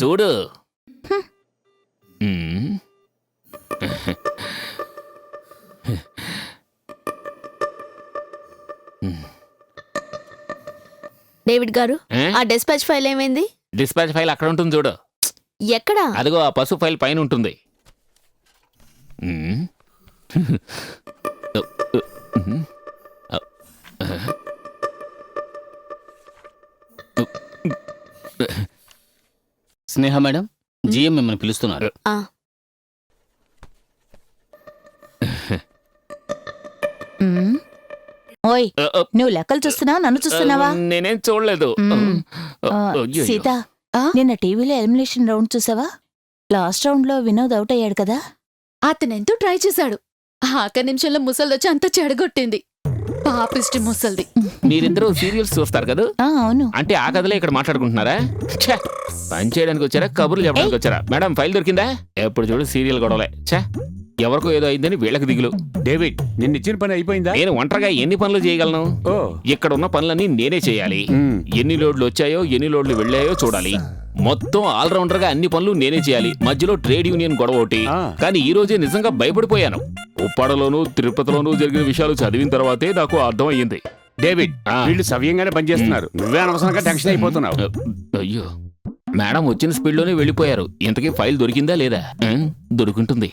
చూడు. డేవిడ్ గారు, ఆ డిస్పాచ్ ఫైల్ ఏమైంది? డిస్పాచ్ ఫైల్ అక్కడ ఉంటుంది చూడు. ఎక్కడా? అదిగో ఆ పసు ఫైల్ పైన ఉంటుంది. స్నేహ మేడం, జిఎం మిమ్మల్ని పిలుస్తున్నారు. ఓయ్, నువ్వు లెక్కలు చూస్తున్నావా, నన్ను చూస్తున్నావా? నేనేం చూడలేదు. సీత, నిన్న టీవీలో ఎలిమినేషన్ రౌండ్ చూసావా? లాస్ట్ రౌండ్ లో వినోద్ అవుట్ అయ్యాడు కదా. అతనెంతో ట్రై చేశాడు. ఆఖరి నిమిషంలో ముసల్దొచ్చి అంతా చెడగొట్టింది. పాపిష్టి ముసల్ది. మీరిద్దరూ సీరియల్స్ చూస్తారు కదా? అవును. అంటే ఆ కథలే ఇక్కడ మాట్లాడుకుంటున్నారా? పని చేయడానికి వచ్చారా, కబుర్లు చెప్పడానికి వచ్చారా? మేడం ఫైల్ దొరికిందా? ఎప్పుడు చూడు సీరియల్ గొడవలే. ఎవరికో ఏదో అయిందని వీళ్ళకి దిగులు. డేవిడ్, నిన్న ఇచ్చిన పని అయిపోయిందా? నేను ఒంటరిగా ఎన్ని పనులు చేయగలను? ఓ, ఇక్కడ ఉన్న పనులన్నీ నేనే చేయాలి. ఎన్ని లోడ్లు వచ్చాయో ఎన్ని లోడ్లు వెళ్ళాయో చూడాలి. మొత్తం ఆల్రౌండర్ గా అన్ని పనులు నేనే చేయాలి. మధ్యలో ట్రేడ్ యూనియన్ గొడవ ఒకటి. కానీ ఈ రోజే నిజంగా భయపడిపోయాను. ఉప్పాడలోనూ తిరుపతిలోనూ జరిగిన విషయాలు చదివిన తర్వాతే నాకు అర్థం అయ్యింది. డేవిడ్, వీళ్ళు సవ్యంగానే పనిచేస్తున్నారు. నువ్వే అనవసరంగా టెన్షన్ అయిపోతున్నావు. అయ్యో, మేడం వచ్చిన స్పీడ్ లోనే వెళ్ళిపోయారు. ఇంతకీ ఫైల్ దొరికిందా లేదా? దొరుకుంటుంది.